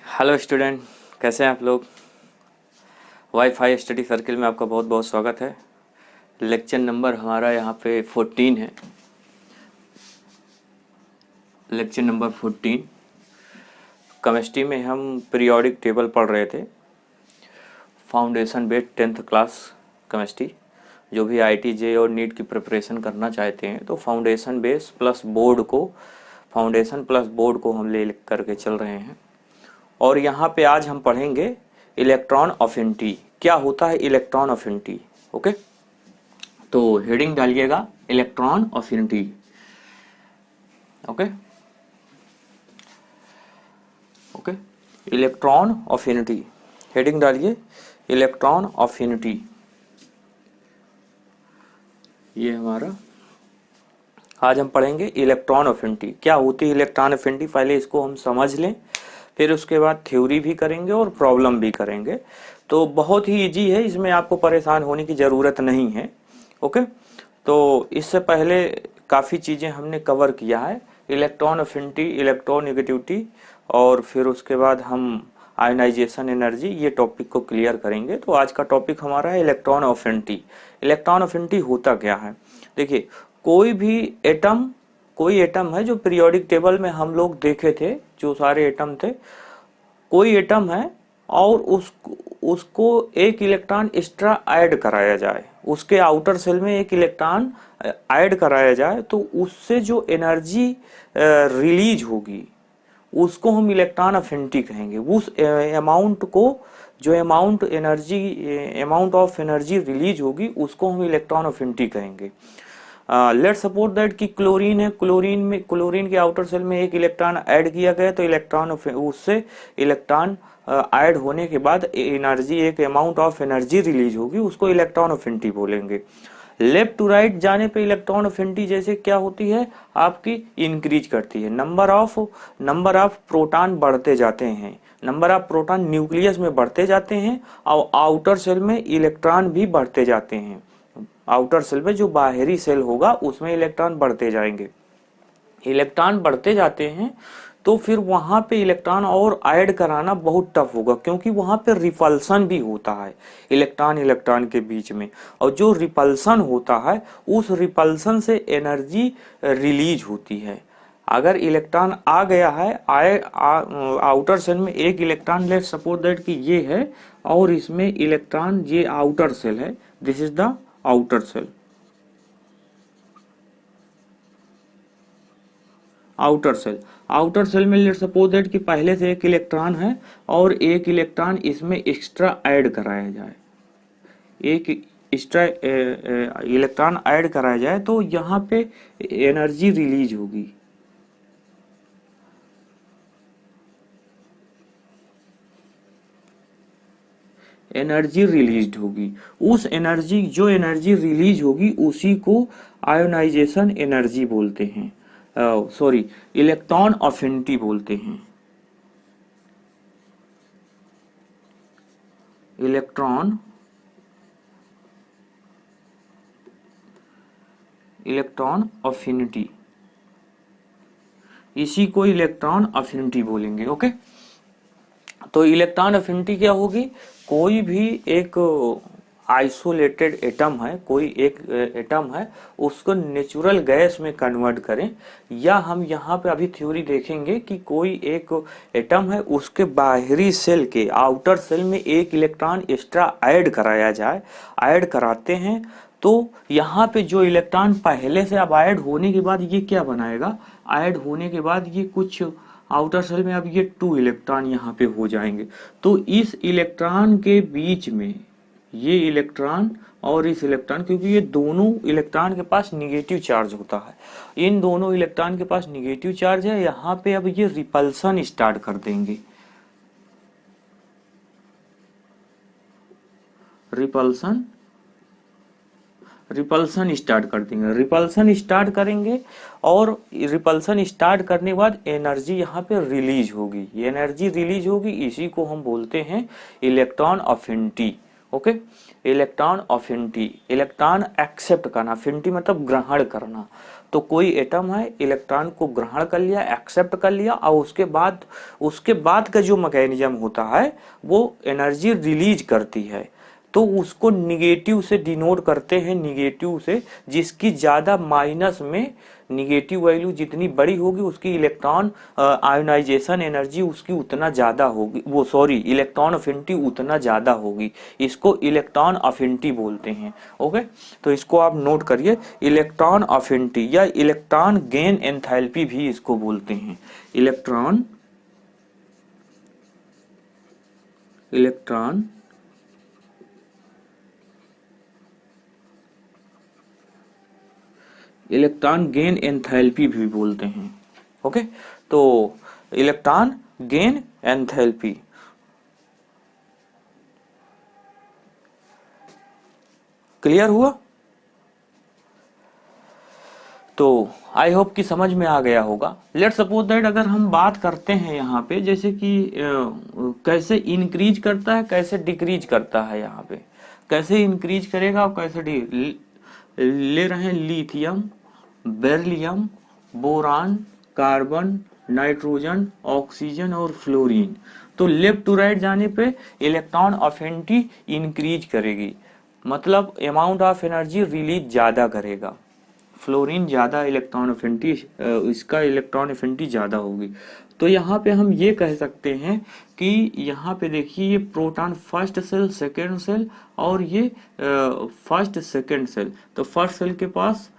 Hello student, कैसे हैं आप लोग। वाईफाई स्टडी सर्किल में आपका बहुत बहुत स्वागत है। लेक्चर नंबर हमारा यहाँ पे 14 है। लेक्चर नंबर 14 केमिस्ट्री में हम पीरियोडिक टेबल पढ़ रहे थे। Foundation based 10th class chemistry, जो भी आईटीजे और नीट की प्रिपरेशन करना चाहते हैं तो फाउंडेशन बेस प्लस बोर्ड को हम ले करके चल रहे हैं। और यहाँ पे आज हम पढ़ेंगे इलेक्ट्रॉन अफिनिटी। क्या होता है इलेक्ट्रॉन अफिनिटी? ओके, तो हेडिंग डालिएगा electron affinity. Okay okay, electron affinity, heading डालिए इलेक्ट्रॉन अफिनिटी। ये हमारा आज हम पढ़ेंगे इलेक्ट्रॉन अफिनिटी। क्या होती है इलेक्ट्रॉन अफिनिटी, पहले इसको हम समझ लें, फिर उसके बाद थ्योरी भी करेंगे और प्रॉब्लम भी करेंगे। तो बहुत ही इजी है, इसमें आपको परेशान होने की ज़रूरत नहीं है। ओके, तो इससे पहले काफ़ी चीज़ें हमने कवर किया है, इलेक्ट्रॉन अफिनिटी, इलेक्ट्रोनेगेटिविटी, और फिर उसके बाद हम आयनाइजेशन एनर्जी, ये टॉपिक को क्लियर करेंगे। तो आज का टॉपिक हमारा है इलेक्ट्रॉन अफिनिटी। इलेक्ट्रॉन अफिनिटी होता क्या है? देखिए, कोई एटम है जो पीरियोडिक टेबल में हम लोग देखे थे, जो सारे एटम थे, कोई एटम है और उसको एक इलेक्ट्रॉन एक्स्ट्रा ऐड कराया जाए, उसके आउटर सेल में एक इलेक्ट्रॉन ऐड कराया जाए, तो उससे जो एनर्जी रिलीज होगी उसको हम इलेक्ट्रॉन अफिनिटी कहेंगे। उस अमाउंट को, जो अमाउंट ऑफ एनर्जी रिलीज होगी, उसको हम इलेक्ट्रॉन अफिनिटी कहेंगे। लेट सपोज दैट कि क्लोरीन है, क्लोरीन के आउटर सेल में एक इलेक्ट्रॉन ऐड किया गया, तो उससे इलेक्ट्रॉन ऐड होने के बाद एनर्जी, एक अमाउंट ऑफ एनर्जी रिलीज होगी, उसको इलेक्ट्रॉन अफिनिटी बोलेंगे। लेफ्ट टू राइट जाने पे इलेक्ट्रॉन अफिनिटी जैसे क्या होती है आपकी, इंक्रीज करती है। नंबर ऑफ प्रोटॉन बढ़ते जाते हैं, नंबर ऑफ प्रोटॉन न्यूक्लियस में बढ़ते जाते हैं, और आउटर सेल में इलेक्ट्रॉन भी बढ़ते जाते हैं। आउटर सेल में जो बाहरी सेल होगा उसमें इलेक्ट्रॉन बढ़ते जाएंगे। इलेक्ट्रॉन बढ़ते जाते हैं तो फिर वहां पे इलेक्ट्रॉन और ऐड कराना बहुत टफ होगा, क्योंकि वहां पे रिपल्सन भी होता है इलेक्ट्रॉन के बीच में, और जो रिपल्सन होता है उस रिपल्सन से एनर्जी रिलीज होती है। अगर इलेक्ट्रॉन आ गया है, आउटर सेल में एक इलेक्ट्रॉन, लेट सपोज दैट कि ये है, और इसमें इलेक्ट्रॉन, ये आउटर सेल है, this is the outer shell. Outer shell में लेट सपोज दैट कि पहले से एक इलेक्ट्रॉन है और एक इलेक्ट्रॉन इसमें एक्स्ट्रा ऐड कराया जाए, एक एक्स्ट्रा इलेक्ट्रॉन ऐड कराया जाए, तो यहाँ पे एनर्जी रिलीज होगी। एनर्जी रिलीज होगी, उस एनर्जी, जो एनर्जी रिलीज होगी उसी को आयोनाइजेशन एनर्जी बोलते हैं, सॉरी इलेक्ट्रॉन अफिनिटी बोलते हैं। इलेक्ट्रॉन अफिनिटी, इसी को इलेक्ट्रॉन अफिनिटी बोलेंगे। ओके, तो इलेक्ट्रॉन अफिनिटी क्या होगी? कोई भी एक आइसोलेटेड एटम है, कोई एक एटम है, उसको नेचुरल गैस में कन्वर्ट करें, या हम यहाँ पे अभी थ्योरी देखेंगे कि कोई एक एटम है, उसके बाहरी सेल के आउटर सेल में एक इलेक्ट्रॉन एक्स्ट्रा ऐड कराया जाए, ऐड कराते हैं, तो यहाँ पे जो इलेक्ट्रॉन पहले से अब ऐड होने के बाद ये क्या बनाएगा, ऐड होने के बाद ये कुछ आउटर सेल में अब ये 2 इलेक्ट्रॉन यहाँ पे हो जाएंगे। तो इस इलेक्ट्रॉन के बीच में, ये इलेक्ट्रॉन और इस इलेक्ट्रॉन, क्योंकि ये दोनों इलेक्ट्रॉन के पास निगेटिव चार्ज होता है, इन दोनों इलेक्ट्रॉन के पास निगेटिव चार्ज है, यहाँ पे अब ये रिपल्सन स्टार्ट कर देंगे। रिपल्सन स्टार्ट कर देंगे, रिपल्सन स्टार्ट करेंगे, और रिपल्सन स्टार्ट करने के बाद एनर्जी यहाँ पे रिलीज होगी, ये एनर्जी रिलीज होगी, इसी को हम बोलते हैं electron affinity. Okay. Electron affinity, electron accept करना, अफिनिटी मतलब ग्रहण करना। तो कोई एटम है, इलेक्ट्रॉन को ग्रहण कर लिया, एक्सेप्ट कर लिया, और उसके बाद का जो मैकेनिज्म होता है वो एनर्जी रिलीज करती है, तो उसको निगेटिव से डिनोट करते हैं, निगेटिव से, जिसकी ज्यादा माइनस में निगेटिव वैल्यू जितनी बड़ी होगी उसकी इलेक्ट्रॉन आयोनाइजेशन एनर्जी उसकी उतना ज्यादा होगी, वो सॉरी इलेक्ट्रॉन अफिनिटी उतना ज्यादा होगी। इसको इलेक्ट्रॉन अफिनिटी बोलते हैं। ओके, तो इसको आप नोट करिए, इलेक्ट्रॉन अफिनिटी या इलेक्ट्रॉन गेन एंथैल्पी भी इसको बोलते हैं। इलेक्ट्रॉन गेन एंथैल्पी भी बोलते हैं। ओके, तो इलेक्ट्रॉन गेन एंथैल्पी, क्लियर हुआ? तो आई होप कि समझ में आ गया होगा। लेट सपोज दैट अगर हम बात करते हैं यहाँ पे, जैसे कि कैसे इंक्रीज करता है, कैसे डिक्रीज करता है, यहाँ पे कैसे इंक्रीज करेगा और कैसे ले रहे हैं lithium, beryllium, boron, carbon, nitrogen, oxygen और फ्लोरीन। तो लेफ्ट टू राइट जाने पे इलेक्ट्रॉन अफिनिटी इंक्रीज करेगी, मतलब अमाउंट ऑफ एनर्जी रिलीज ज्यादा करेगा। फ्लोरीन ज्यादा इलेक्ट्रॉन अफिनिटी, इसका इलेक्ट्रॉन अफिनिटी ज्यादा होगी। तो यहाँ पे हम ये कह सकते हैं कि यहाँ पे देखिए, ये proton first shell, second shell, और ये फर्स्ट सेकेंड सेल। तो फर्स्ट सेल के पास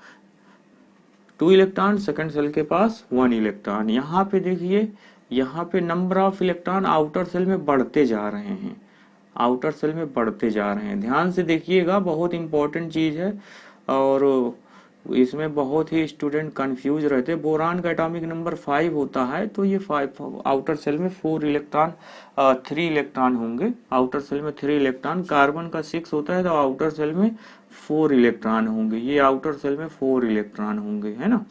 2 इलेक्ट्रॉन, सेकेंड सेल के पास 1 इलेक्ट्रॉन। यहाँ पे देखिए, यहाँ पे number of electron outer shell में बढ़ते जा रहे हैं, आउटर सेल में बढ़ते जा रहे हैं। ध्यान से देखिएगा, बहुत इंपॉर्टेंट चीज है, और इसमें बहुत ही स्टूडेंट कंफ्यूज रहते हैं। बोरान का एटॉमिक नंबर 5 होता है, तो ये 5 आउटर सेल में 4 इलेक्ट्रॉन 3 इलेक्ट्रॉन होंगे, आउटर सेल में 3 इलेक्ट्रॉन। कार्बन का 6 होता है, तो आउटर सेल में 4 इलेक्ट्रॉन होंगे, ये आउटर सेल में 4 इलेक्ट्रॉन होंगे, है ना।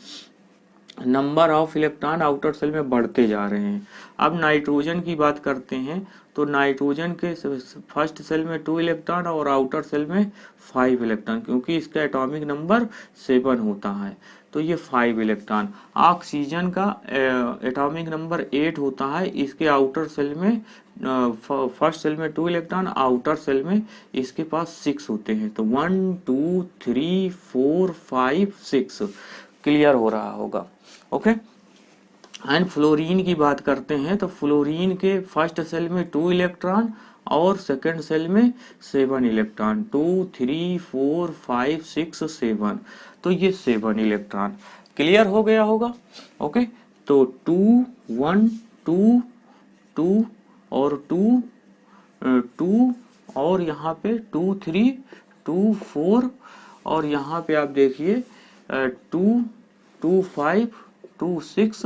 Number of electron outer shell में बढ़ते जा रहे हैं। अब नाइट्रोजन की बात करते हैं, तो नाइट्रोजन के फर्स्ट सेल में 2 इलेक्ट्रॉन और आउटर सेल में 5 इलेक्ट्रॉन, क्योंकि इसका एटॉमिक नंबर 7 होता है, तो ये 5 इलेक्ट्रॉन। ऑक्सीजन का एटॉमिक नंबर 8 होता है, इसके आउटर सेल में फर्स्ट सेल में 2 इलेक्ट्रॉन, आउटर सेल में इसके पास 6 होते हैं। तो 1 2 3 4 5 6 क्लियर हो रहा होगा। ओके, एंड फ्लोरीन की बात करते हैं, तो फ्लोरीन के फर्स्ट सेल में 2 इलेक्ट्रॉन और सेकंड सेल में 7 इलेक्ट्रॉन, 2 3 4 5 6 7, तो ये 7 इलेक्ट्रॉन क्लियर हो गया होगा। ओके, तो 2 1 2 2 और 2 2 और यहाँ पे 2 3 2 4, और यहाँ पे आप देखिए 2 2 5 2 6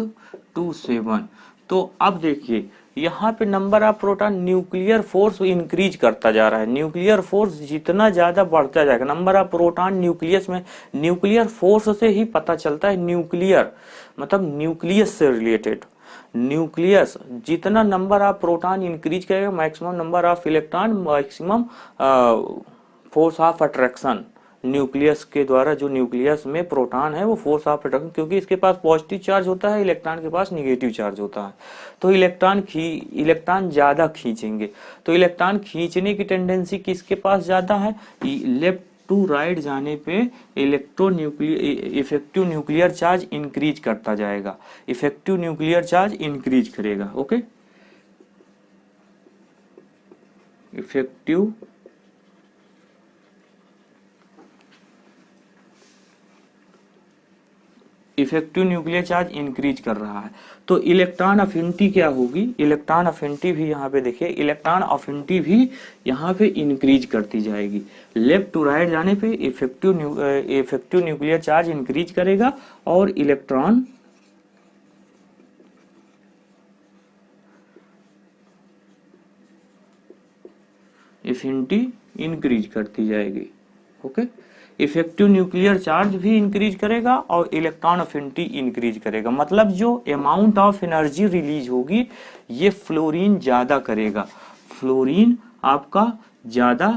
2 7। तो अब देखिए यहाँ पे number of proton, nuclear force increase करता जा रहा है। न्यूक्लियर फोर्स जितना ज्यादा बढ़ता जाएगा, नंबर ऑफ प्रोटॉन न्यूक्लियस में, न्यूक्लियर फोर्स से ही पता चलता है, न्यूक्लियर मतलब न्यूक्लियस से रिलेटेड। न्यूक्लियस जितना नंबर ऑफ प्रोटॉन इंक्रीज करेगा, maximum number of electron, maximum force of attraction. Nucleus के द्वारा, जो न्यूक्लियस में प्रोटॉन है वो फोर्स ऑफ अट्रैक्शन, क्योंकि इसके पास पॉजिटिव चार्ज होता है, इलेक्ट्रॉन के पास नेगेटिव चार्ज होता है, तो इलेक्ट्रॉन ज्यादा खींचेंगे। तो इलेक्ट्रॉन खींचने की टेंडेंसी किसके पास ज्यादा है? लेफ्ट टू राइट जाने पे इफेक्टिव न्यूक्लियर चार्ज इंक्रीज करता जाएगा, इफेक्टिव न्यूक्लियर चार्ज इंक्रीज करेगा। Okay, effective nuclear charge increase कर रहा है। तो इलेक्ट्रॉन अफिनिटी क्या होगी? इलेक्ट्रॉन अफिनिटी भी यहाँ पे देखिए, इलेक्ट्रॉन अफिनिटी भी यहाँ पे इंक्रीज करती जाएगी। लेफ्ट टू राइट जाने पे इफेक्टिव न्यूक्लियर चार्ज इंक्रीज करेगा और इलेक्ट्रॉन अफिनिटी इंक्रीज करती जाएगी। ओके, इफेक्टिव न्यूक्लियर चार्ज भी इंक्रीज करेगा और इलेक्ट्रॉन अफिनिटी इंक्रीज करेगा, मतलब जो अमाउंट ऑफ एनर्जी रिलीज होगी ये फ्लोरीन ज्यादा करेगा। फ्लोरीन आपका ज्यादा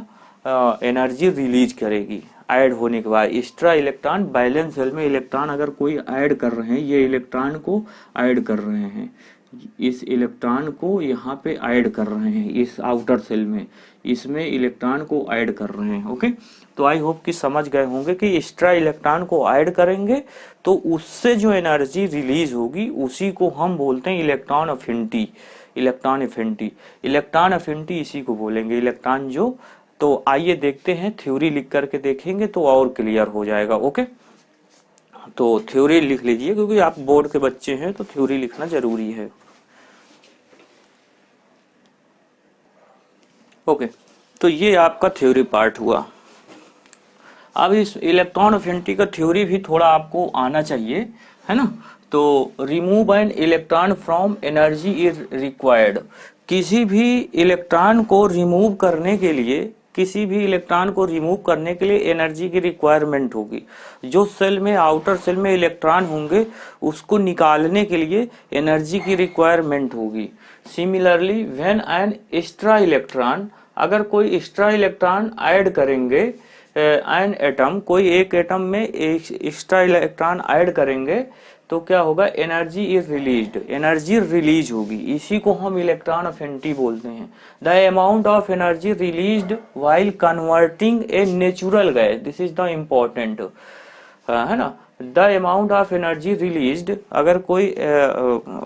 एनर्जी रिलीज करेगी ऐड होने के बाद। एक्स्ट्रा इलेक्ट्रॉन बैलेंस सेल में इलेक्ट्रॉन अगर कोई ऐड कर रहे हैं, ये इलेक्ट्रॉन को ऐड कर रहे हैं, इस इलेक्ट्रॉन को यहाँ पे ऐड कर रहे हैं, इस आउटर सेल में इसमें इलेक्ट्रॉन को ऐड कर रहे हैं। ओके, तो आई होप कि समझ गए होंगे कि एक्स्ट्रा इलेक्ट्रॉन को ऐड करेंगे तो उससे जो एनर्जी रिलीज होगी उसी को हम बोलते हैं electron affinity. Electron affinity, electron affinity इसी को बोलेंगे, इलेक्ट्रॉन जो। तो आइए देखते हैं, थ्योरी लिख करके देखेंगे तो और क्लियर हो जाएगा। ओके, तो थ्योरी लिख लीजिए क्योंकि आप बोर्ड के बच्चे हैं तो थ्योरी लिखना जरूरी है। ओके, तो ये आपका थ्योरी पार्ट हुआ। अब इस इलेक्ट्रॉन अफिनिटी का थ्योरी भी थोड़ा आपको आना चाहिए, है ना। तो remove an electron from energy is required. किसी भी इलेक्ट्रॉन को रिमूव करने के लिए, किसी भी इलेक्ट्रॉन को रिमूव करने के लिए एनर्जी की रिक्वायरमेंट होगी। जो सेल में, आउटर सेल में इलेक्ट्रॉन होंगे उसको निकालने के लिए एनर्जी की रिक्वायरमेंट होगी। Similarly when an extra electron, अगर कोई एक्स्ट्रा इलेक्ट्रॉन ऐड करेंगे एन एटम, कोई एक एटम में एक्स्ट्रा इलेक्ट्रॉन ऐड करेंगे तो क्या होगा, energy is released, energy release होगी। इसी को हम इलेक्ट्रॉन अफिनिटी बोलते हैं। The amount of energy released while converting a natural gas, this is the important, है ना। The amount of energy released, अगर कोई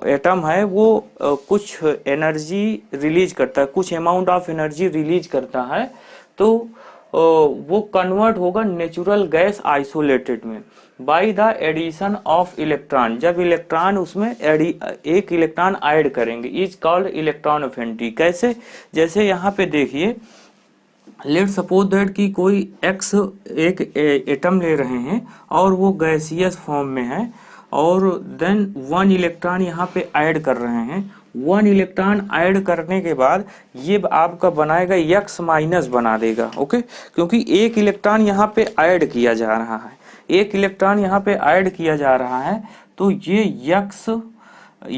एटम है वो कुछ एनर्जी रिलीज करता है, कुछ अमाउंट ऑफ एनर्जी रिलीज करता है, तो वो कन्वर्ट होगा नेचुरल गैस आइसोलेटेड में by the addition of electron. जब इलेक्ट्रॉन उसमें एक इलेक्ट्रॉन ऐड करेंगे, इज कॉल्ड इलेक्ट्रॉन अफिनिटी। कैसे, जैसे यहाँ पे देखिए, लेट सपोज दैट कि कोई एक्स एक एटम ले रहे हैं और वो गैसियस फॉर्म में है, और देन वन इलेक्ट्रॉन यहाँ पे ऐड कर रहे हैं। वन इलेक्ट्रॉन ऐड करने के बाद ये आपका बनाएगा एक्स माइनस बना देगा। ओके, क्योंकि एक इलेक्ट्रॉन यहाँ पे ऐड किया जा रहा है, एक इलेक्ट्रॉन यहाँ पे ऐड किया जा रहा है, तो ये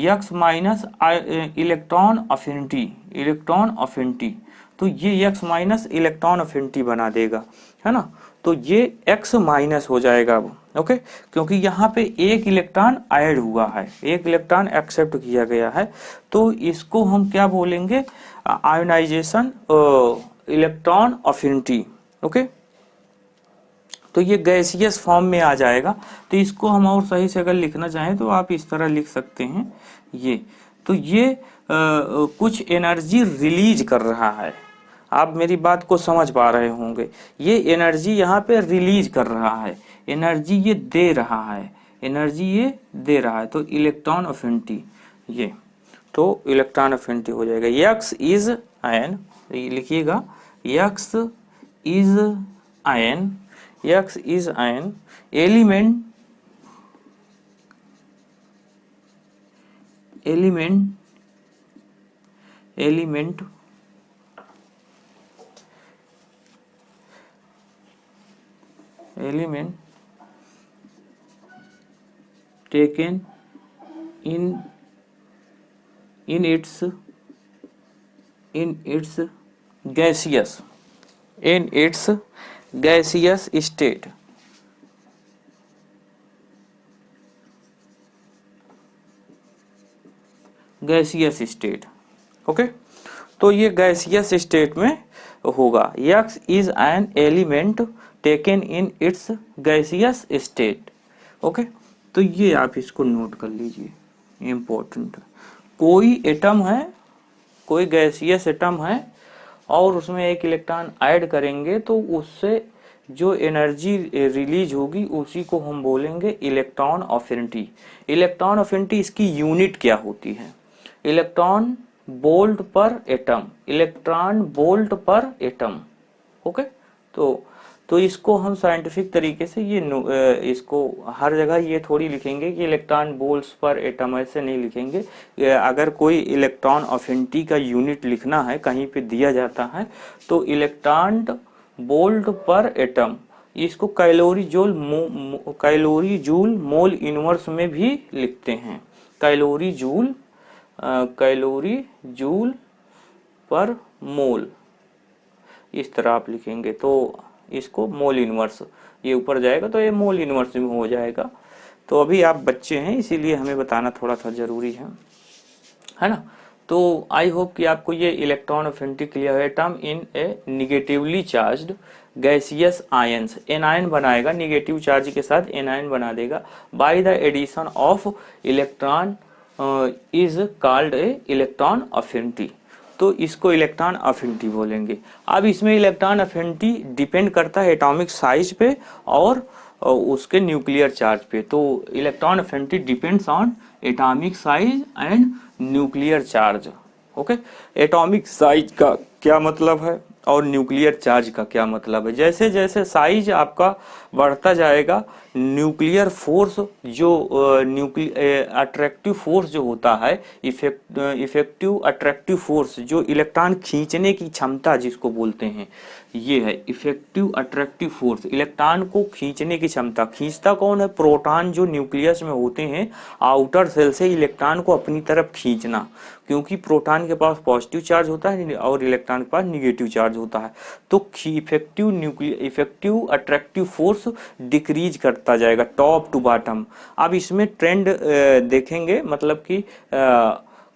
x minus electron affinity, electron affinity, तो ये एक्स माइनस इलेक्ट्रॉन अफिनिटी बना देगा, है ना। तो ये एक्स माइनस हो जाएगा अब। ओके, क्योंकि यहाँ पे एक इलेक्ट्रॉन ऐड हुआ है, एक इलेक्ट्रॉन एक्सेप्ट किया गया है, तो इसको हम क्या बोलेंगे, आयोनाइजेशन इलेक्ट्रॉन अफिनिटी। ओके, तो ये गैसियस फॉर्म में आ जाएगा। तो इसको हम और सही से अगर लिखना चाहें तो आप इस तरह लिख सकते हैं ये। तो ये कुछ एनर्जी रिलीज कर रहा है, आप मेरी बात को समझ पा रहे होंगे। ये एनर्जी यहाँ पे रिलीज कर रहा है, एनर्जी ये दे रहा है, एनर्जी ये दे रहा है, तो इलेक्ट्रॉन अफिनिटी ये, तो इलेक्ट्रॉन अफिनिटी हो जाएगा। एक्स इज आयन, लिखिएगा x is ion, x is ion element, element element element taken in its gaseous, in its gaseous state, gaseous state. Okay, तो ये गैसियस स्टेट में होगा। X is an element taken in its gaseous state. Okay, तो ये आप इसको note कर लीजिए, इम्पोर्टेंट। कोई एटम है, कोई गैसियस एटम है और उसमें एक इलेक्ट्रॉन ऐड करेंगे तो उससे जो एनर्जी रिलीज होगी उसी को हम बोलेंगे इलेक्ट्रॉन अफिनिटी। इलेक्ट्रॉन अफिनिटी इसकी यूनिट क्या होती है, इलेक्ट्रॉन वोल्ट पर एटम, इलेक्ट्रॉन वोल्ट पर एटम। ओके, तो इसको हम साइंटिफिक तरीके से ये इसको हर जगह ये थोड़ी लिखेंगे कि इलेक्ट्रॉन वोल्ट्स पर एटम, ऐसे नहीं लिखेंगे। अगर कोई इलेक्ट्रॉन अफिनिटी का यूनिट लिखना है, कहीं पे दिया जाता है, तो इलेक्ट्रॉन वोल्ट पर एटम, इसको कैलोरी जूल मोल इनवर्स में भी लिखते हैं। कैलोरी जूल पर मोल, इस तरह आप लिखेंगे तो इसको मोल इनवर्स, ये ऊपर जाएगा तो ये मोल इनवर्स में हो जाएगा। तो अभी आप बच्चे हैं इसीलिए हमें बताना थोड़ा सा जरूरी है ना। तो आई होप कि आपको ये इलेक्ट्रॉन अफिनिटी क्लियर है। Atom in a negatively charged gaseous ions, anion बनाएगा, निगेटिव चार्ज के साथ एनायन बना देगा, by the addition of electron is called a electron affinity. तो इसको इलेक्ट्रॉन अफिनिटी बोलेंगे। अब इसमें इलेक्ट्रॉन अफिनिटी डिपेंड करता है एटॉमिक साइज पे और उसके न्यूक्लियर चार्ज पे। तो electron affinity depends on atomic size and nuclear charge. Okay, atomic size का क्या मतलब है और न्यूक्लियर चार्ज का क्या मतलब है। जैसे जैसे साइज आपका बढ़ता जाएगा, न्यूक्लियर फोर्स जो अट्रैक्टिव फोर्स जो होता है, इफेक्टिव अट्रैक्टिव फोर्स जो इलेक्ट्रॉन खींचने की क्षमता जिसको बोलते हैं, ये है इफेक्टिव अट्रैक्टिव फोर्स, इलेक्ट्रॉन को खींचने की क्षमता। खींचता कौन है? प्रोटॉन जो न्यूक्लियस में होते हैं, आउटर सेल से इलेक्ट्रॉन को अपनी तरफ खींचना, क्योंकि प्रोटॉन के पास पॉजिटिव चार्ज होता है और इलेक्ट्रॉन के पास निगेटिव चार्ज होता है। तो इफेक्टिव अट्रैक्टिव फोर्स डिक्रीज करता जाएगा टॉप टू बॉटम। अब इसमें ट्रेंड देखेंगे, मतलब कि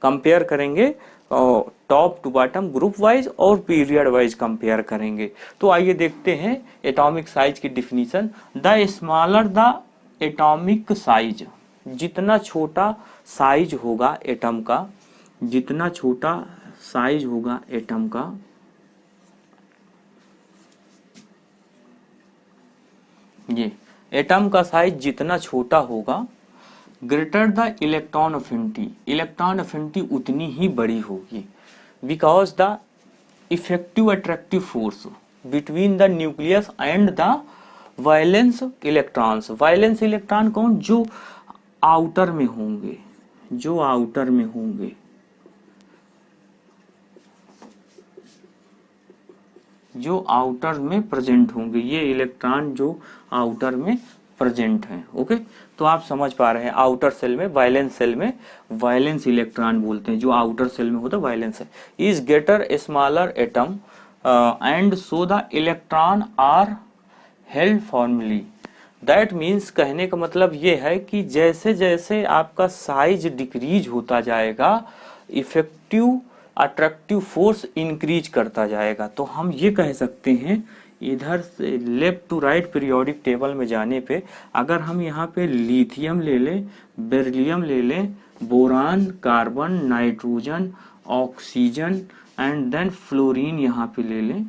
कंपेयर करेंगे top to bottom group wise और पीरियड वाइज कंपेयर करेंगे। तो आइए देखते हैं एटॉमिक साइज की definition. The smaller the atomic size, जितना छोटा साइज होगा एटम का, जितना छोटा साइज होगा एटम का, ये एटम का साइज जितना छोटा होगा, greater the electron affinity, electron affinity उतनी ही बड़ी होगी, because the effective attractive force between the nucleus and the violence electrons. Violence electron कौन? जो आउटर में होंगे, जो आउटर में होंगे, जो आउटर में प्रेजेंट होंगे, ये इलेक्ट्रॉन जो आउटर में प्रेजेंट हैं। ओके, तो आप समझ पा रहे हैं, आउटर सेल में, वायलेंस सेल में वायलेंस इलेक्ट्रॉन बोलते हैं, जो आउटर सेल में होता है वायलेंस है। Is greater smaller atom and so the electron are held formally. That means, कहने का मतलब ये है कि जैसे जैसे आपका साइज डिक्रीज होता जाएगा, इफेक्टिव अट्रैक्टिव फोर्स इंक्रीज करता जाएगा। तो हम ये कह सकते हैं, इधर से left to right periodic table में जाने पे, अगर हम यहाँ पे लिथियम ले लें, बेरिलियम ले लें, boron, carbon, nitrogen, oxygen and then fluorine यहाँ पे ले लें,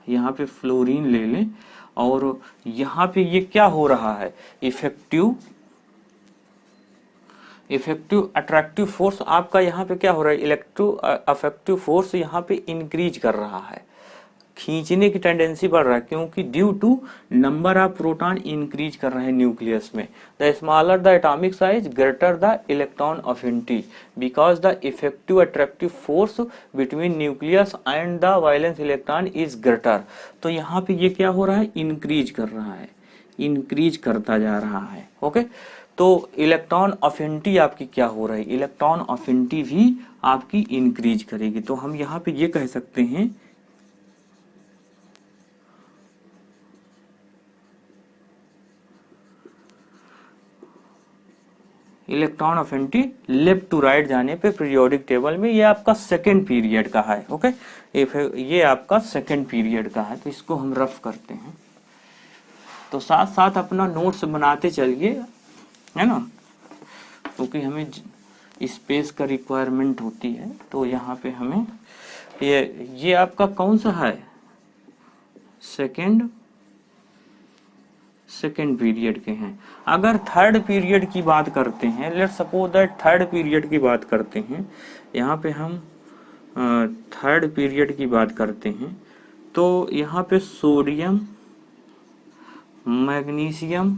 यहाँ पे फ्लोरीन ले लें, और यहाँ पे ये क्या हो रहा है, इफेक्टिव अट्रैक्टिव फोर्स आपका यहाँ पे क्या हो रहा है, इलेक्ट्रो अफेक्टिव फोर्स यहाँ पे इंक्रीज कर रहा है, खींचने की टेंडेंसी बढ़ रहा है, क्योंकि due to number of proton increase कर रहे हैं न्यूक्लियस में। The smaller the atomic size greater the electron affinity, because the effective attractive force between nucleus and the valence electron is greater. तो यहाँ पे ये क्या हो रहा है, इंक्रीज कर रहा है, इंक्रीज करता जा रहा है। ओके, तो इलेक्ट्रॉन अफिनिटी आपकी क्या हो रही है, इलेक्ट्रॉन अफिनिटी भी आपकी इंक्रीज करेगी। तो हम यहाँ पे ये कह सकते हैं, electron affinity left to right जाने पे पीरियोडिक टेबल में, ये आपका सेकेंड पीरियड का है। ओके, ये आपका सेकेंड पीरियड का है, तो इसको हम रफ करते हैं। तो साथ साथ अपना नोट्स बनाते चलिए, है ना, क्योंकि हमें स्पेस का रिक्वायरमेंट होती है। तो यहाँ पे हमें ये आपका कौन सा है, सेकेंड पीरियड के हैं। अगर थर्ड पीरियड की बात करते हैं, let's suppose that third period की बात करते हैं, यहाँ पे हम थर्ड पीरियड की बात करते हैं, तो यहाँ पे sodium magnesium,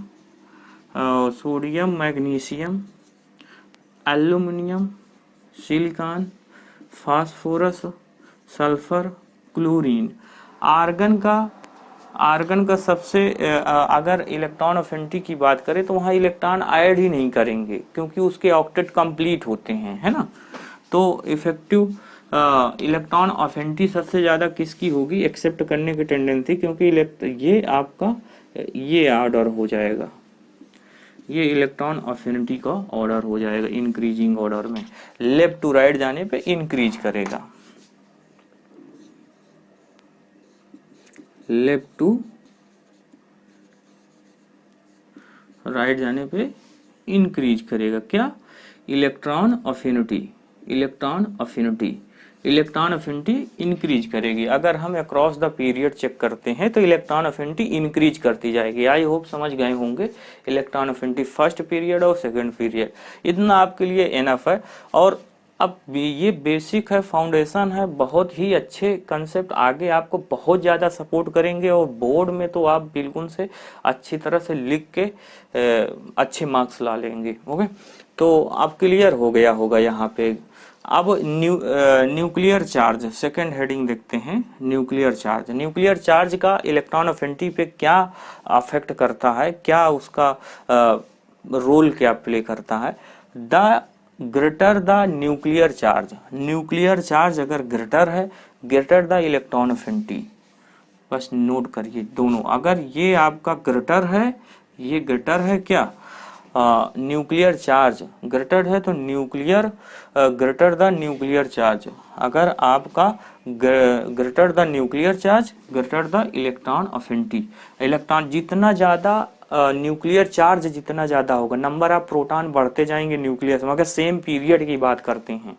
aluminium, silicon, phosphorus, sulphur, chlorine, argon का सबसे, अगर इलेक्ट्रॉन अफिनिटी की बात करें तो वहाँ इलेक्ट्रॉन ऐड ही नहीं करेंगे, क्योंकि उसके ऑक्टेट कंप्लीट होते हैं, है ना। तो इफेक्टिव इलेक्ट्रॉन अफिनिटी सबसे ज्यादा किसकी होगी, एक्सेप्ट करने की टेंडेंसी, क्योंकि ये आपका ये ऑर्डर हो जाएगा, ये इलेक्ट्रॉन अफिनिटी का ऑर्डर हो जाएगा इंक्रीजिंग ऑर्डर में, लेफ्ट टू राइट जाने पे इंक्रीज करेगा, लेफ्ट टू राइट जाने पे इंक्रीज करेगा क्या, electron affinity, electron affinity, electron affinity increase करेगी। अगर हम अक्रॉस द पीरियड चेक करते हैं तो इलेक्ट्रॉन अफिनिटी इंक्रीज करती जाएगी। आई होप समझ गए होंगे इलेक्ट्रॉन अफिनिटी फर्स्ट पीरियड और सेकंड पीरियड, इतना आपके लिए एनफ है। और अब ये बेसिक है, फाउंडेशन है, बहुत ही अच्छे कंसेप्ट आगे आपको बहुत ज़्यादा सपोर्ट करेंगे, और बोर्ड में तो आप बिल्कुल से अच्छी तरह से लिख के अच्छे मार्क्स ला लेंगे। ओके, तो आप क्लियर हो गया होगा यहाँ पे। अब न्यूक्लियर चार्ज, सेकेंड हेडिंग देखते हैं, न्यूक्लियर चार्ज। न्यूक्लियर चार्ज का इलेक्ट्रॉन अफिनिटी पे क्या अफेक्ट करता है, क्या उसका रोल क्या प्ले करता है। The greater the nuclear charge, nuclear charge अगर ग्रेटर है, ग्रेटर द इलेक्ट्रॉन अफिनिटी, बस नोट करिए दोनों, अगर ये आपका ग्रेटर है, ये ग्रेटर है क्या, न्यूक्लियर चार्ज ग्रेटर है तो nuclear greater the nuclear charge, अगर आपका greater the nuclear charge greater the electron affinity, electron जितना ज्यादा न्यूक्लियर चार्ज जितना ज्यादा होगा, नंबर ऑफ प्रोटॉन बढ़ते जाएंगे न्यूक्लियस में। अगर सेम पीरियड की बात करते हैं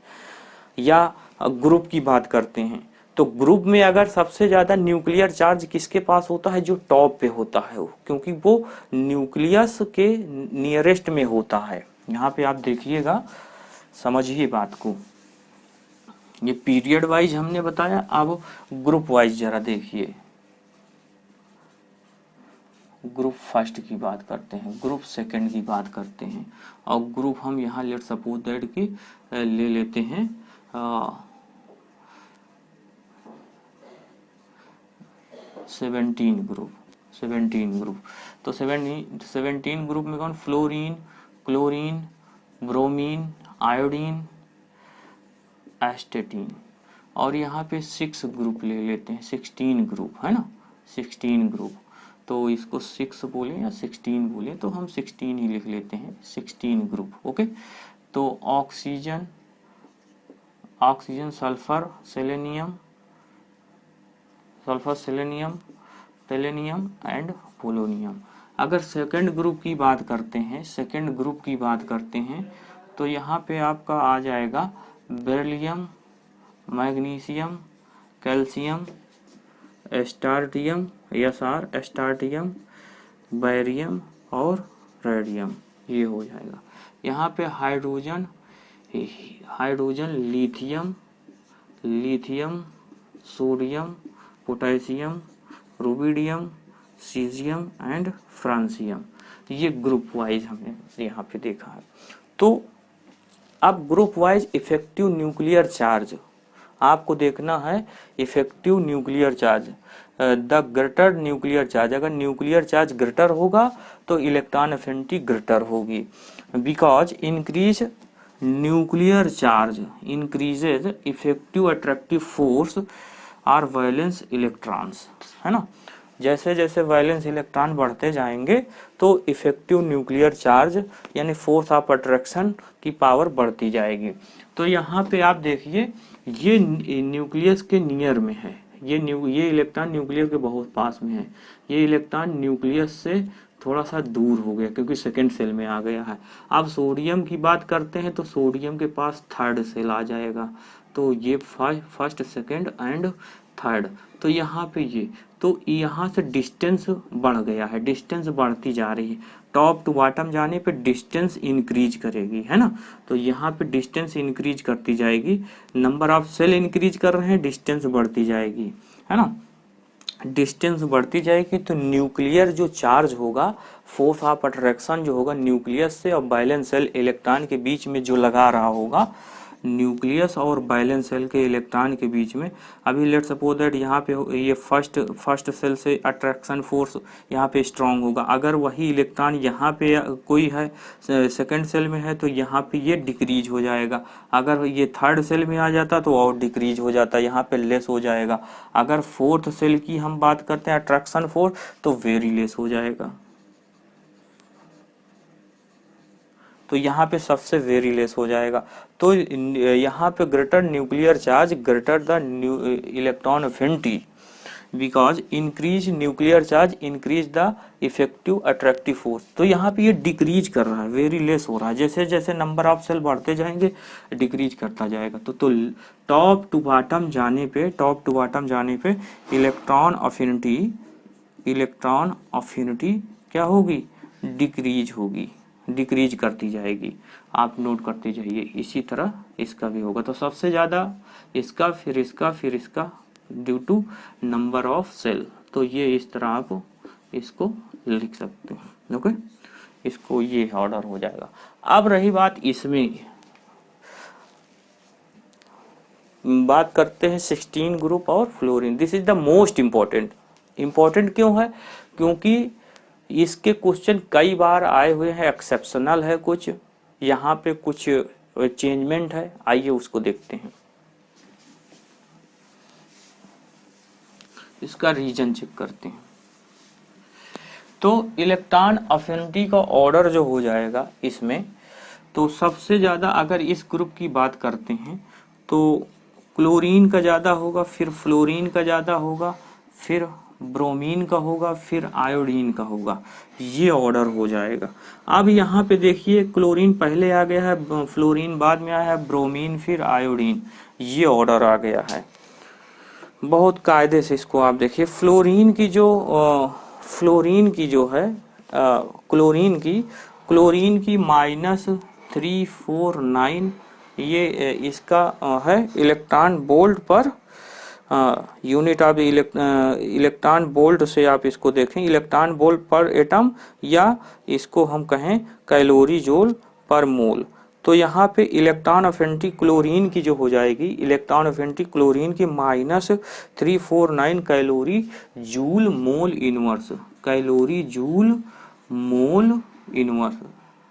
या ग्रुप की बात करते हैं, तो ग्रुप में अगर सबसे ज्यादा न्यूक्लियर चार्ज किसके पास होता है, जो टॉप पे होता है वो, क्योंकि वो न्यूक्लियस के नियरेस्ट में होता है। यहाँ पे आप देखिएगा, समझिए बात को, ये पीरियड वाइज हमने बताया, अब ग्रुप वाइज जरा देखिए। ग्रुप फर्स्ट की बात करते हैं, ग्रुप सेकंड की बात करते हैं, और ग्रुप हम यहाँ लेट सपोज दैट की ले लेते हैं 17 ग्रुप, 17 ग्रुप। तो 17 ग्रुप में कौन, फ्लोरीन, क्लोरीन, ब्रोमीन, आयोडीन, एस्टेटीन, और यहाँ पे 6 ग्रुप ले लेते हैं, 16 ग्रुप है ना, 16 ग्रुप। तो इसको 6 बोले या 16 बोले तो हम 16 ही लिख लेते हैं, 16 ग्रुप। ओके, तो oxygen, oxygen, sulphur, selenium, sulphur, selenium, tellurium and polonium. अगर सेकंड ग्रुप की बात करते हैं, सेकंड ग्रुप की बात करते हैं, तो यहाँ पे आपका आ जाएगा beryllium, magnesium, calcium, strontium, SR, strontium, barium और रेडियम, ये हो जाएगा। यहाँ पे hydrogen, hydrogen, lithium, lithium, sodium, potassium, rubidium, caesium and francium, ये ग्रुप वाइज हमने यहाँ पे देखा है। तो अब group wise effective nuclear charge आपको देखना है, effective nuclear charge, the greater nuclear charge, अगर न्यूक्लियर चार्ज ग्रेटर होगा तो इलेक्ट्रॉन अफिनिटी ग्रेटर होगी, because increase nuclear charge increases effective attractive force are valence electrons, है ना। जैसे जैसे वैलेंस इलेक्ट्रॉन बढ़ते जाएंगे तो इफेक्टिव न्यूक्लियर चार्ज यानी फोर्स ऑफ अट्रैक्शन की पावर बढ़ती जाएगी। तो यहाँ पे आप देखिए, ये न्यूक्लियस के नियर में है, ये इलेक्ट्रॉन न्यूक्लियस के बहुत पास में है, ये इलेक्ट्रॉन न्यूक्लियस से थोड़ा सा दूर हो गया क्योंकि सेकंड सेल में आ गया है। अब सोडियम की बात करते हैं तो सोडियम के पास थर्ड सेल आ जाएगा, तो ये फर्स्ट, सेकंड एंड थर्ड। तो यहाँ पे ये, तो यहाँ से डिस्टेंस बढ़ गया है, डिस्टेंस बढ़ती जा रही है, टॉप टू बॉटम जाने पे डिस्टेंस इंक्रीज करेगी, है ना। तो यहाँ पे डिस्टेंस इंक्रीज करती जाएगी, नंबर ऑफ सेल इंक्रीज कर रहे हैं, डिस्टेंस बढ़ती जाएगी, है ना। डिस्टेंस बढ़ती जाएगी तो न्यूक्लियर जो चार्ज होगा, फोर्स ऑफ अट्रैक्शन जो होगा न्यूक्लियस से और वैलेंस सेल इलेक्ट्रॉन के बीच में जो लगा रहा होगा, न्यूक्लियस और वैलेंस सेल के इलेक्ट्रॉन के बीच में। अभी लेट सपोज दैट यहाँ पे ये फर्स्ट सेल से अट्रैक्शन फोर्स यहाँ पे स्ट्रांग होगा, अगर वही इलेक्ट्रॉन यहाँ पे कोई है सेकंड सेल में है तो यहाँ पे ये डिक्रीज हो जाएगा, अगर ये थर्ड सेल में आ जाता तो और डिक्रीज हो जाता, यहाँ पे लेस हो जाएगा। अगर फोर्थ सेल की हम बात करते हैं अट्रैक्शन फोर्स तो वेरी लेस हो जाएगा, तो यहाँ पे सबसे वेरी लेस हो जाएगा। तो यहाँ पे greater nuclear charge greater the electron affinity, because increase nuclear charge increase the effective attractive force. तो यहाँ पे ये डिक्रीज कर रहा है, वेरी लेस हो रहा है, जैसे जैसे नंबर ऑफ सेल बढ़ते जाएंगे डिक्रीज करता जाएगा। तो टॉप टू बॉटम जाने पे इलेक्ट्रॉन अफिनिटी क्या होगी, डिक्रीज करती जाएगी। आप नोट करते जाइए, इसी तरह इसका भी होगा। तो सबसे ज्यादा इसका, फिर इसका due to number of shell. तो ये इस तरह आप इसको लिख सकते हैं। ओके, इसको ये ऑर्डर हो जाएगा। अब रही बात इसमें, बात करते हैं 16 ग्रुप और fluorine. This is the most important क्यों है, क्योंकि इसके क्वेश्चन कई बार आए हुए हैं, एक्सेप्शनल है कुछ, यहाँ पे कुछ चेंजमेंट है। आइए उसको देखते हैं, इसका रीजन चेक करते हैं। तो इलेक्ट्रॉन अफिनिटी का ऑर्डर जो हो जाएगा इसमें, तो सबसे ज्यादा अगर इस ग्रुप की बात करते हैं तो क्लोरीन का ज्यादा होगा, फिर फ्लोरीन का ज्यादा होगा, फिर ब्रोमीन का होगा, फिर आयोडीन का होगा, ये ऑर्डर हो जाएगा। अब यहाँ पे देखिए क्लोरीन पहले आ गया है, फ्लोरीन बाद में आया है, ब्रोमीन फिर आयोडीन, ये ऑर्डर आ गया है। बहुत कायदे से इसको आप देखिए। फ्लोरीन की जो है क्लोरीन की -349, ये इसका है electron volt per unit of electron volt से आप इसको देखें, इलेक्ट्रॉन वोल्ट पर एटम, या इसको हम कहें कैलोरी जूल पर मोल। तो यहाँ पे इलेक्ट्रॉन अफिनिटी क्लोरीन की जो हो जाएगी, इलेक्ट्रॉन अफिनिटी क्लोरीन की -349 कैलोरी जूल मोल इनवर्स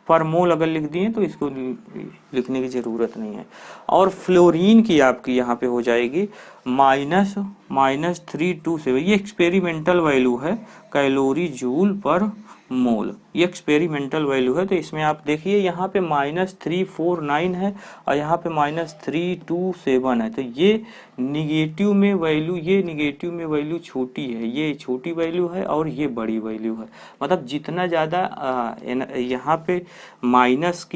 पर मोल अगर लिख दिए तो इसको लिखने की जरूरत नहीं है। और फ्लोरीन की आपकी यहाँ पे हो जाएगी -327, ये एक्सपेरिमेंटल वैल्यू है, कैलोरी जूल पर मोल, ये एक्सपेरिमेंटल वैल्यू है। तो इसमें आप देखिए यहाँ पे -349 है और यहाँ पे -327 है। तो ये निगेटिव में वैल्यू छोटी है, ये छोटी वैल्यू है और ये बड़ी वैल्यू है। मतलब जितना ज्यादा यहाँ पे माइनस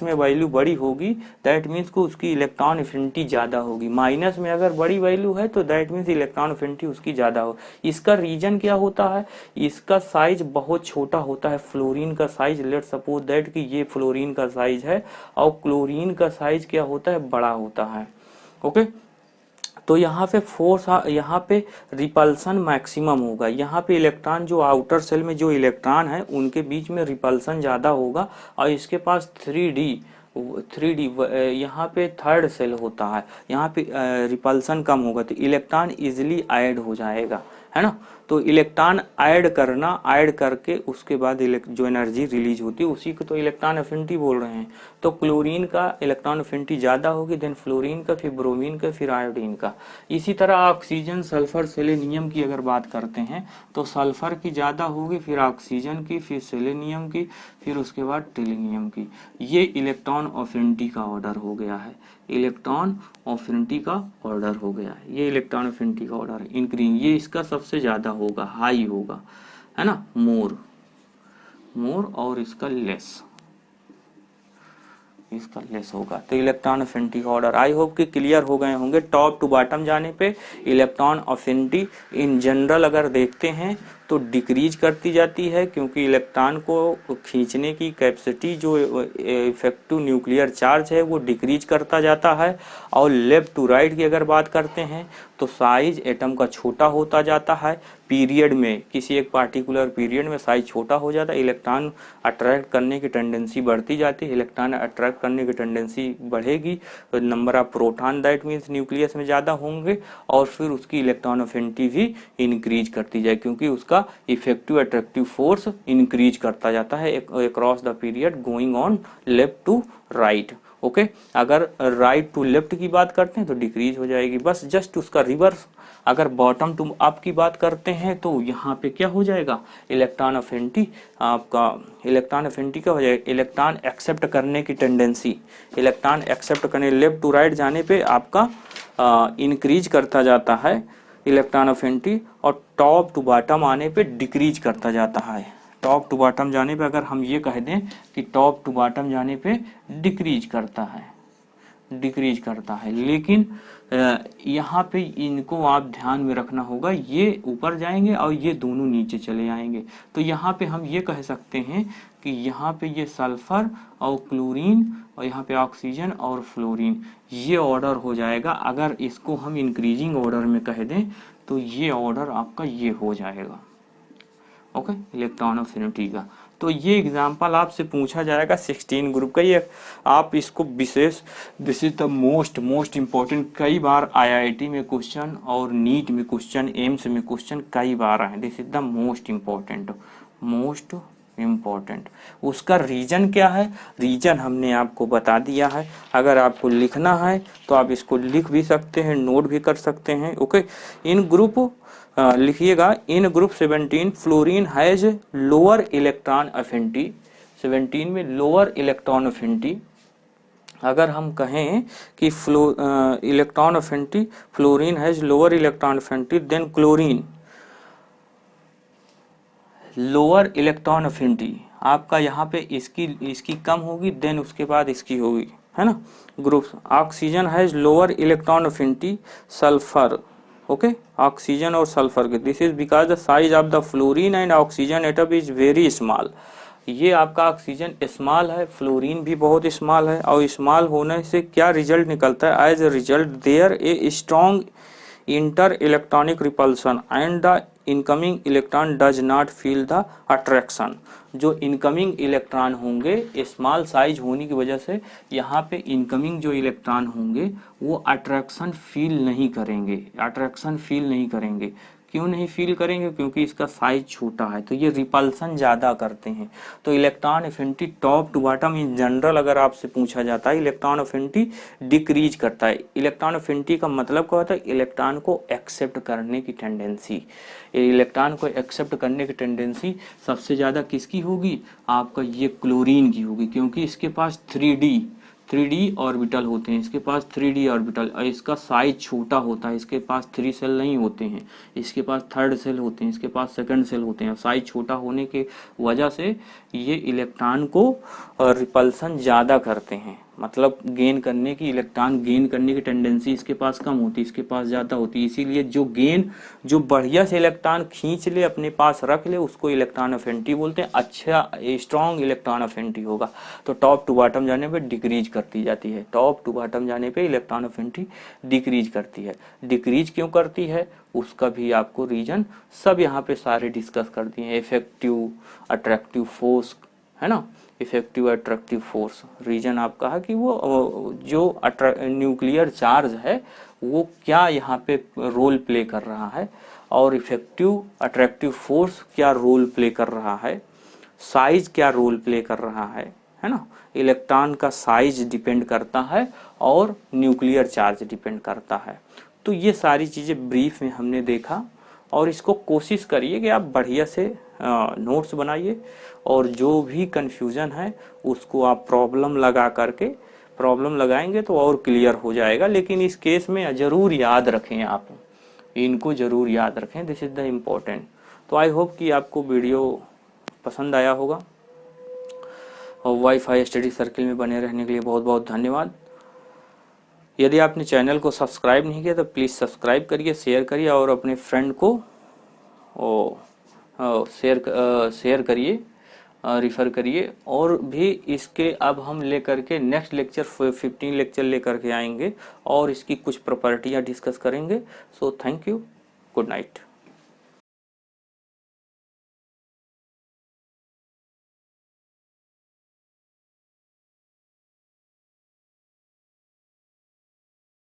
में वैल्यू बड़ी होगी, दैट मीन्स को उसकी इलेक्ट्रॉन अफिनिटी ज्यादा होगी। माइनस में अगर बड़ी वैल्यू है तो दैट मीन्स इलेक्ट्रॉन अफिनिटी उसकी ज्यादा हो। इसका रीजन क्या होता है, इसका साइज बहुत छोटा होता है। फ्लोरीन का साइज, लेट सपोज दैट कि ये फ्लोरीन का साइज है और क्लोरीन का साइज क्या होता है, बड़ा होता है। ओके, तो यहाँ पे फोर्स, यहाँ पे रिपल्सन मैक्सिमम होगा। यहाँ पे इलेक्ट्रॉन जो आउटर सेल में जो इलेक्ट्रॉन है उनके बीच में रिपल्सन ज्यादा होगा, और इसके पास 3D यहाँ पे थर्ड सेल होता है, यहाँ पे रिपल्सन कम होगा, तो इलेक्ट्रॉन इजिली ऐड हो जाएगा, है ना। तो इलेक्ट्रॉन ऐड करके उसके बाद जो एनर्जी रिलीज होती है उसी को तो इलेक्ट्रॉन अफिनिटी बोल रहे हैं। तो क्लोरीन का इलेक्ट्रॉन अफिनिटी ज्यादा होगी, देन फ्लोरीन का, फिर ब्रोमीन का, फिर आयोडीन का। इसी तरह ऑक्सीजन, सल्फर, सेलेनियम की अगर बात करते हैं तो सल्फर की ज्यादा होगी, फिर ऑक्सीजन की, फिर सेलेनियम की, फिर उसके बाद टेलिनियम की। ये इलेक्ट्रॉन अफिनिटी का ऑर्डर हो गया है, इलेक्ट्रॉन अफिनिटी का ऑर्डर हो गया है। ये इलेक्ट्रॉन अफिनिटी का ऑर्डर है, इंक्रीज, ये इसका सबसे ज्यादा होगा, हाई होगा, है ना, मोर, और इसका लेस होगा। तो इलेक्ट्रॉन अफिनिटी का ऑर्डर आई होप कि क्लियर हो गए होंगे। टॉप टू बॉटम जाने पे इलेक्ट्रॉन अफिनिटी इन जनरल अगर देखते हैं तो डिक्रीज करती जाती है, क्योंकि इलेक्ट्रॉन को खींचने की कैपेसिटी जो इफेक्टिव न्यूक्लियर चार्ज है वो डिक्रीज करता जाता है। और लेफ्ट टू राइट की अगर बात करते हैं तो साइज एटम का छोटा होता जाता है पीरियड में, किसी एक पार्टिकुलर पीरियड में साइज छोटा हो जाता है। इलेक्ट्रॉन अट्रैक्ट करने की टेंडेंसी बढ़ती जाती है, इलेक्ट्रॉन अट्रैक्ट करने की टेंडेंसी बढ़ेगी तो number of proton that means nucleus में ज़्यादा होंगे, और फिर उसकी इलेक्ट्रॉन अफिनिटी भी इंक्रीज करती जाए, क्योंकि उसका इफेक्टिव अट्रैक्टिव फोर्स इंक्रीज करता जाता है across the period going on left to right. Okay, अगर राइट टू लेफ्ट की बात करते हैं तो डिक्रीज हो जाएगी, बस जस्ट उसका रिवर्स। अगर बॉटम टू अप की बात करते हैं तो यहाँ पे क्या हो जाएगा, इलेक्ट्रॉन अफिनिटी आपका, इलेक्ट्रॉन अफिनिटी क्या हो जाएगा, इलेक्ट्रॉन एक्सेप्ट करने की टेंडेंसी, इलेक्ट्रॉन एक्सेप्ट करने लेफ्ट टू राइट जाने पे आपका इंक्रीज करता जाता है इलेक्ट्रॉन अफिनिटी, और टॉप टू बॉटम आने पे डिक्रीज करता जाता है। टॉप टू बॉटम जाने पे अगर हम ये कह दें कि टॉप टू बॉटम जाने पे डिक्रीज करता है, डिक्रीज करता है, लेकिन यहाँ पे इनको आप ध्यान में रखना होगा, ये ऊपर जाएंगे और ये दोनों नीचे चले आएंगे। तो यहाँ पे हम ये कह सकते हैं कि यहाँ पे ये सल्फर और क्लोरीन और यहाँ पे ऑक्सीजन और फ्लोरीन ये ऑर्डर हो जाएगा। अगर इसको हम इंक्रीजिंग ऑर्डर में कह दें तो ये ऑर्डर आपका ये हो जाएगा। ओके, इलेक्ट्रॉन अफिनिटी का। तो ये एग्जाम्पल आपसे पूछा जाएगा 16 ग्रुप का, ये आप इसको विशेष, this is the most important, कई बार आईआईटी में क्वेश्चन और नीट में क्वेश्चन, एम्स में क्वेश्चन कई बार आए, this is the most important. उसका रीजन क्या है, रीजन हमने आपको बता दिया है। अगर आपको लिखना है तो आप इसको लिख भी सकते हैं, नोट भी कर सकते हैं। ओके, इन ग्रुप लिखिएगा, in group 17 fluorine has lower electron affinity, 17 में लोअर इलेक्ट्रॉन अफिनिटी। अगर हम कहें कि electron affinity fluorine has lower electron affinity than chlorine lower electron affinity, आपका यहाँ पे इसकी कम होगी, देन उसके बाद इसकी होगी, है ना। Group oxygen has lower electron affinity sulphur, okay, oxygen और सल्फर के, this is because the size of the fluorine and oxygen atom is very small. ये आपका ऑक्सीजन स्मॉल है, फ्लोरीन भी बहुत स्मॉल है, और स्मॉल होने से क्या रिजल्ट निकलता है, as a result there a strong inter electronic repulsion and the incoming electron does not feel the attraction. जो इनकमिंग इलेक्ट्रॉन होंगे स्मॉल साइज होने की वजह से यहाँ पे इनकमिंग जो इलेक्ट्रॉन होंगे वो अट्रैक्शन फील नहीं करेंगे, अट्रैक्शन फील नहीं करेंगे। क्यों नहीं फील करेंगे, क्योंकि इसका साइज छोटा है, तो ये रिपल्सन ज़्यादा करते हैं। तो electron affinity top to bottom in general अगर आपसे पूछा जाता है, इलेक्ट्रॉन अफिनिटी डिक्रीज करता है। इलेक्ट्रॉन अफिनिटी का मतलब क्या होता है, इलेक्ट्रॉन को एक्सेप्ट करने की टेंडेंसी। इलेक्ट्रॉन को एक्सेप्ट करने की टेंडेंसी सबसे ज़्यादा किसकी होगी, आपका ये क्लोरीन की होगी, क्योंकि इसके पास 3D ऑर्बिटल होते हैं, इसके पास 3D ऑर्बिटल, और इसका साइज छोटा होता है, इसके पास 3 सेल नहीं होते हैं, इसके पास 3rd सेल होते हैं, इसके पास 2nd सेल होते हैं। साइज छोटा होने के वजह से ये इलेक्ट्रॉन को रिपल्सन ज़्यादा करते हैं, मतलब गेन करने की, इलेक्ट्रॉन गेन करने की टेंडेंसी इसके पास कम होती है, इसके पास ज़्यादा होती है। इसीलिए जो बढ़िया से इलेक्ट्रॉन खींच ले अपने पास रख ले उसको इलेक्ट्रॉन अफिनिटी बोलते हैं, अच्छा स्ट्रॉन्ग इलेक्ट्रॉन अफिनिटी होगा। तो टॉप टू बॉटम जाने पे डिक्रीज करती जाती है, टॉप टू बॉटम जाने पे इलेक्ट्रॉन अफिनिटी डिक्रीज करती है। डिक्रीज क्यों करती है उसका भी आपको रीजन सब यहाँ पे सारे डिस्कस कर दिए हैं। इफेक्टिव अट्रैक्टिव फोर्स, है ना, इफेक्टिव अट्रैक्टिव फोर्स, रीजन आपका है कि वो जो न्यूक्लियर चार्ज है वो क्या यहाँ पे रोल प्ले कर रहा है, और इफेक्टिव अट्रैक्टिव फोर्स क्या रोल प्ले कर रहा है, साइज क्या रोल प्ले कर रहा है ना। इलेक्ट्रॉन का साइज डिपेंड करता है और न्यूक्लियर चार्ज डिपेंड करता है। तो ये सारी चीज़ें ब्रीफ में हमने देखा, और इसको कोशिश करिए कि आप बढ़िया से नोट्स बनाइए, और जो भी कन्फ्यूज़न है उसको आप प्रॉब्लम लगा करके, प्रॉब्लम लगाएंगे तो और क्लियर हो जाएगा। लेकिन इस केस में ज़रूर याद रखें, आप इनको ज़रूर याद रखें, दिस इज़ द इम्पोर्टेंट। तो आई होप कि आपको वीडियो पसंद आया होगा, और वाईफाई स्टडी सर्किल में बने रहने के लिए बहुत बहुत धन्यवाद। यदि आपने चैनल को सब्सक्राइब नहीं किया तो प्लीज़ सब्सक्राइब करिए, शेयर करिए, और अपने फ्रेंड को शेयर करिए, रिफ़र करिए। और भी इसके अब हम लेकर के नेक्स्ट लेक्चर 15 लेक्चर लेकर के आएंगे और इसकी कुछ प्रॉपर्टियाँ डिस्कस करेंगे। So thank you, good night.